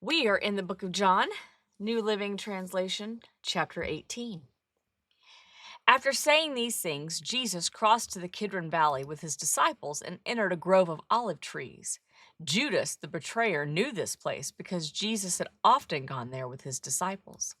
We are in the book of John, New Living Translation, chapter 18. After saying these things, Jesus crossed to the Kidron Valley with his disciples and entered a grove of olive trees. Judas, the betrayer, knew this place because Jesus had often gone there with his disciples.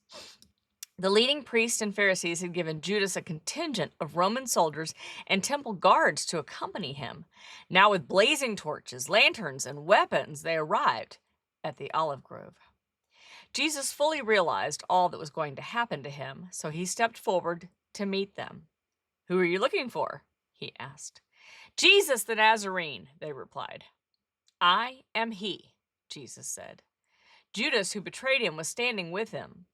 The leading priests and Pharisees had given Judas a contingent of Roman soldiers and temple guards to accompany him. Now, with blazing torches, lanterns, and weapons, they arrived at the olive grove. Jesus fully realized all that was going to happen to him, so he stepped forward to meet them. "Who are you looking for?" he asked. "Jesus the Nazarene," they replied. "I am he," Jesus said. Judas, who betrayed him, was standing with him.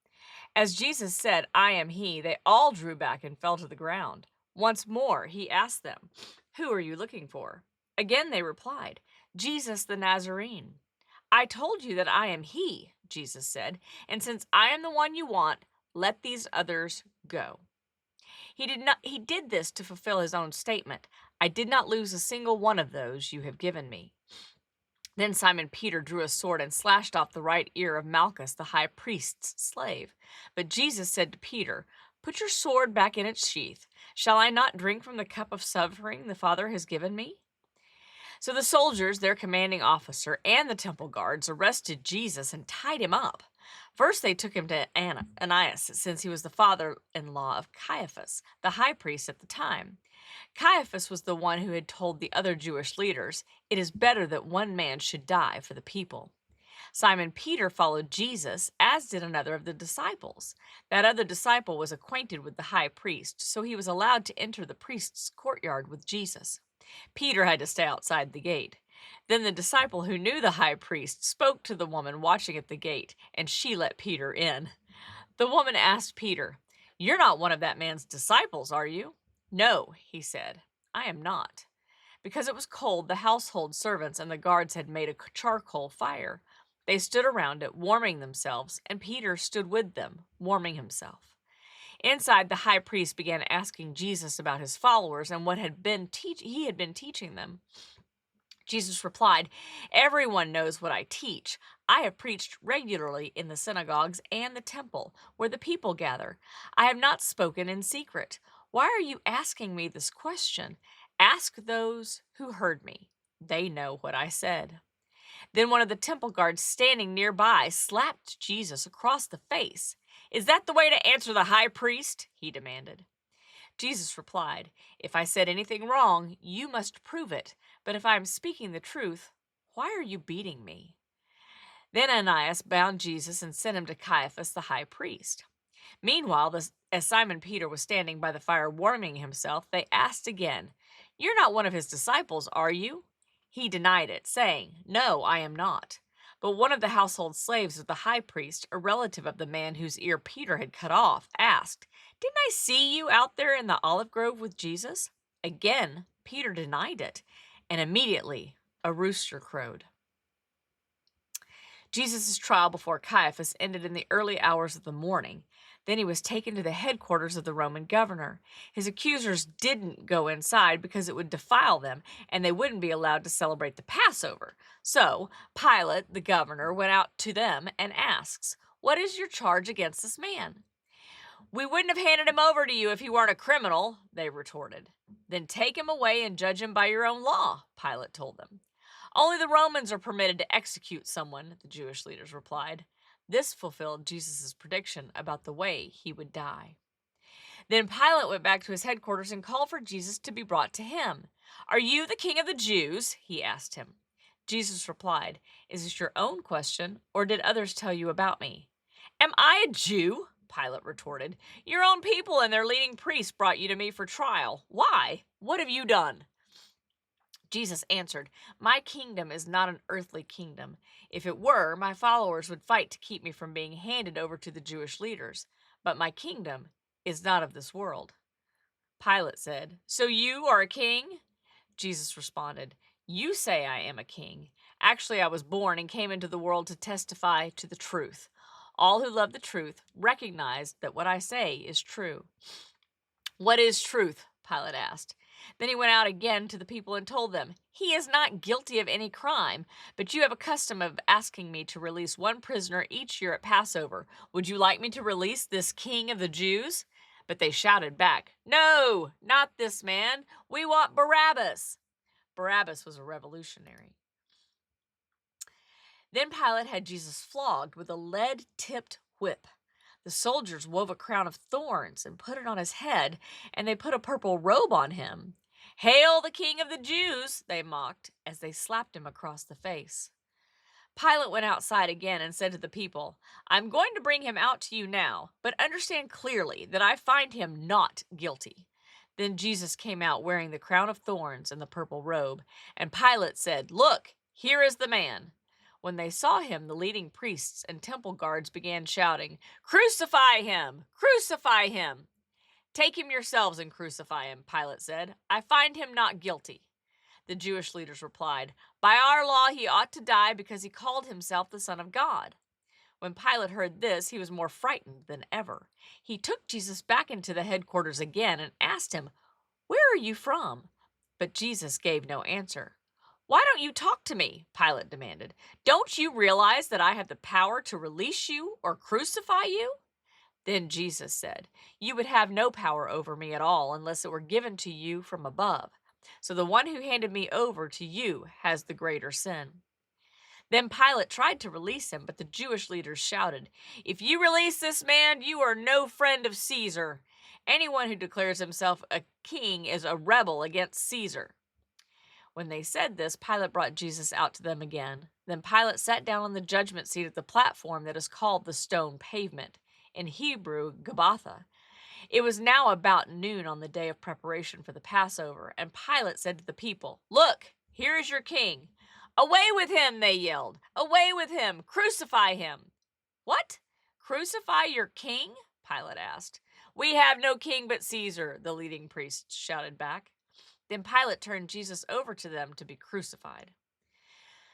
As Jesus said, "I am he," they all drew back and fell to the ground. Once more, he asked them, "Who are you looking for?" Again they replied, "Jesus the Nazarene." "I told you that I am he," Jesus said, "and since I am the one you want, let these others go." He did this to fulfill his own statement, "I did not lose a single one of those you have given me." Then Simon Peter drew a sword and slashed off the right ear of Malchus, the high priest's slave. But Jesus said to Peter, "Put your sword back in its sheath. Shall I not drink from the cup of suffering the Father has given me?" So the soldiers, their commanding officer, and the temple guards arrested Jesus and tied him up. First, they took him to Ananias, since he was the father-in-law of Caiaphas, the high priest at the time. Caiaphas was the one who had told the other Jewish leaders, "It is better that one man should die for the people." Simon Peter followed Jesus, as did another of the disciples. That other disciple was acquainted with the high priest, so he was allowed to enter the priest's courtyard with Jesus. Peter had to stay outside the gate. Then the disciple who knew the high priest spoke to the woman watching at the gate, and she let Peter in. The woman asked Peter, "You're not one of that man's disciples, are you?" "No," he said, "I am not." Because it was cold, the household servants and the guards had made a charcoal fire. They stood around it, warming themselves, and Peter stood with them, warming himself. Inside, the high priest began asking Jesus about his followers and what he had been teaching them. Jesus replied, "Everyone knows what I teach. I have preached regularly in the synagogues and the temple, where the people gather. I have not spoken in secret. Why are you asking me this question? Ask those who heard me. They know what I said." Then one of the temple guards standing nearby slapped Jesus across the face. "Is that the way to answer the high priest?" he demanded. Jesus replied, "If I said anything wrong, you must prove it. But if I am speaking the truth, why are you beating me?" Then Ananias bound Jesus and sent him to Caiaphas, the high priest. Meanwhile, as Simon Peter was standing by the fire warming himself, they asked again, "You're not one of his disciples, are you?" He denied it, saying, "No, I am not." But one of the household slaves of the high priest, a relative of the man whose ear Peter had cut off, asked, "Didn't I see you out there in the olive grove with Jesus?" Again, Peter denied it, and immediately a rooster crowed. Jesus' trial before Caiaphas ended in the early hours of the morning. Then he was taken to the headquarters of the Roman governor. His accusers didn't go inside because it would defile them, and they wouldn't be allowed to celebrate the Passover. So Pilate, the governor, went out to them and asks, "What is your charge against this man?" "We wouldn't have handed him over to you if he weren't a criminal," they retorted. "Then take him away and judge him by your own law," Pilate told them. "Only the Romans are permitted to execute someone," the Jewish leaders replied. This fulfilled Jesus' prediction about the way he would die. Then Pilate went back to his headquarters and called for Jesus to be brought to him. "Are you the king of the Jews?" he asked him. Jesus replied, "Is this your own question, or did others tell you about me?" "Am I a Jew?" Pilate retorted. "Your own people and their leading priests brought you to me for trial. Why? What have you done?" Jesus answered, "My kingdom is not an earthly kingdom. If it were, my followers would fight to keep me from being handed over to the Jewish leaders. But my kingdom is not of this world." Pilate said, "So you are a king?" Jesus responded, "You say I am a king. Actually, I was born and came into the world to testify to the truth. All who love the truth recognize that what I say is true." "What is truth?" Pilate asked. Then he went out again to the people and told them, "He is not guilty of any crime, but you have a custom of asking me to release one prisoner each year at Passover. Would you like me to release this king of the Jews?" But they shouted back, "No, not this man. We want Barabbas." Barabbas was a revolutionary. Then Pilate had Jesus flogged with a lead-tipped whip. The soldiers wove a crown of thorns and put it on his head, and they put a purple robe on him. "Hail the King of the Jews!" they mocked as they slapped him across the face. Pilate went outside again and said to the people, "I'm going to bring him out to you now, but understand clearly that I find him not guilty." Then Jesus came out wearing the crown of thorns and the purple robe, and Pilate said, "Look, here is the man." When they saw him, the leading priests and temple guards began shouting, "Crucify him! Crucify him!" "Take him yourselves and crucify him," Pilate said. "I find him not guilty." The Jewish leaders replied, "By our law he ought to die because he called himself the Son of God." When Pilate heard this, he was more frightened than ever. He took Jesus back into the headquarters again and asked him, "Where are you from?" But Jesus gave no answer. "Why don't you talk to me?" Pilate demanded. "Don't you realize that I have the power to release you or crucify you?" Then Jesus said, "You would have no power over me at all unless it were given to you from above. So the one who handed me over to you has the greater sin." Then Pilate tried to release him, but the Jewish leaders shouted, "If you release this man, you are no friend of Caesar. Anyone who declares himself a king is a rebel against Caesar." When they said this, Pilate brought Jesus out to them again. Then Pilate sat down on the judgment seat at the platform that is called the Stone Pavement, in Hebrew, Gabbatha. It was now about noon on the day of preparation for the Passover, and Pilate said to the people, "Look, here is your king." "Away with him!" they yelled. "Away with him! Crucify him!" "What? Crucify your king?" Pilate asked. "We have no king but Caesar," the leading priests shouted back. Then Pilate turned Jesus over to them to be crucified.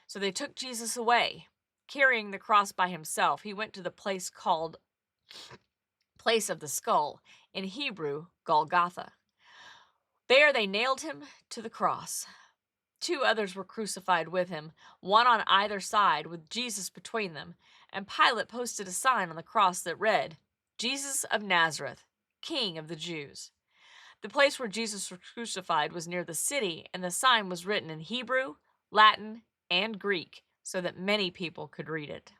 So they took Jesus away. Carrying the cross by himself, he went to the place called Place of the Skull, in Hebrew, Golgotha. There they nailed him to the cross. 2 others were crucified with him, one on either side, with Jesus between them, and Pilate posted a sign on the cross that read, "Jesus of Nazareth, King of the Jews." The place where Jesus was crucified was near the city, and the sign was written in Hebrew, Latin, and Greek, so that many people could read it.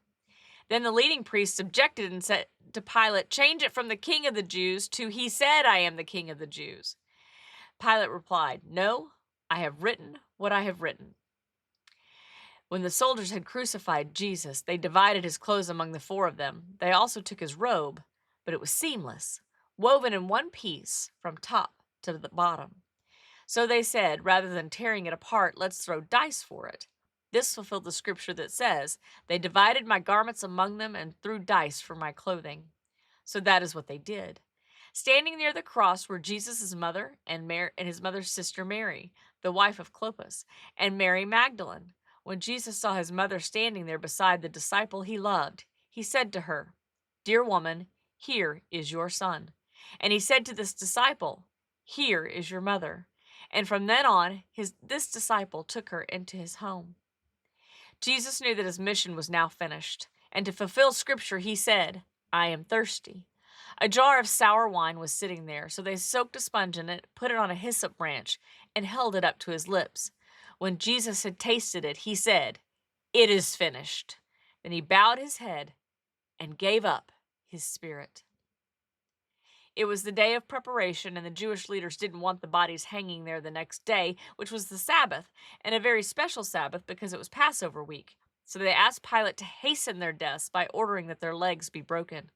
Then the leading priests objected and said to Pilate, "Change it from the King of the Jews to 'He said, I am the King of the Jews.'" Pilate replied, "No, I have written what I have written." When the soldiers had crucified Jesus, they divided his clothes among the 4 of them. They also took his robe, but it was seamless, woven in one piece from top to the bottom. So they said, "Rather than tearing it apart, let's throw dice for it." This fulfilled the scripture that says, "They divided my garments among them and threw dice for my clothing." So that is what they did. Standing near the cross were Jesus' mother and his mother's sister Mary, the wife of Clopas, and Mary Magdalene. When Jesus saw his mother standing there beside the disciple he loved, he said to her, "Dear woman, here is your son." And he said to this disciple, "Here is your mother." And from then on, this disciple took her into his home. Jesus knew that his mission was now finished, and to fulfill scripture, he said, "I am thirsty." A jar of sour wine was sitting there, so they soaked a sponge in it, put it on a hyssop branch, and held it up to his lips. When Jesus had tasted it, he said, "It is finished." Then he bowed his head and gave up his spirit. It was the day of preparation, and the Jewish leaders didn't want the bodies hanging there the next day, which was the Sabbath, and a very special Sabbath because it was Passover week. So they asked Pilate to hasten their deaths by ordering that their legs be broken.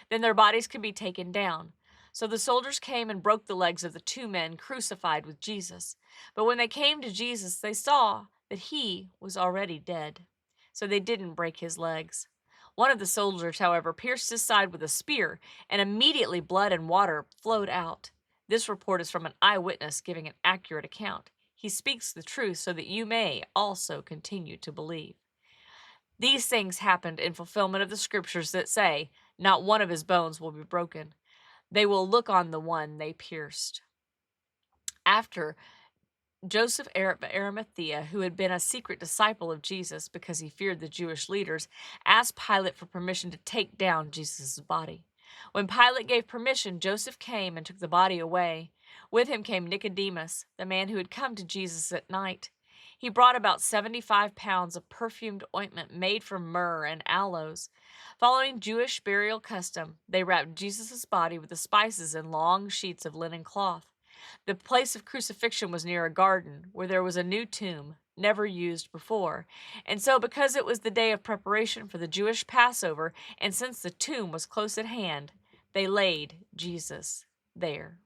Then their bodies could be taken down. So the soldiers came and broke the legs of the 2 men crucified with Jesus. But when they came to Jesus, they saw that he was already dead. So they didn't break his legs. One of the soldiers, however, pierced his side with a spear, and immediately blood and water flowed out. This report is from an eyewitness giving an accurate account. He speaks the truth so that you may also continue to believe. These things happened in fulfillment of the scriptures that say, "Not one of his bones will be broken. They will look on the one they pierced." After Joseph of Arimathea, who had been a secret disciple of Jesus because he feared the Jewish leaders, asked Pilate for permission to take down Jesus' body. When Pilate gave permission, Joseph came and took the body away. With him came Nicodemus, the man who had come to Jesus at night. He brought about 75 pounds of perfumed ointment made from myrrh and aloes. Following Jewish burial custom, they wrapped Jesus' body with the spices in long sheets of linen cloth. The place of crucifixion was near a garden where there was a new tomb, never used before. And so, because it was the day of preparation for the Jewish Passover, and since the tomb was close at hand, they laid Jesus there.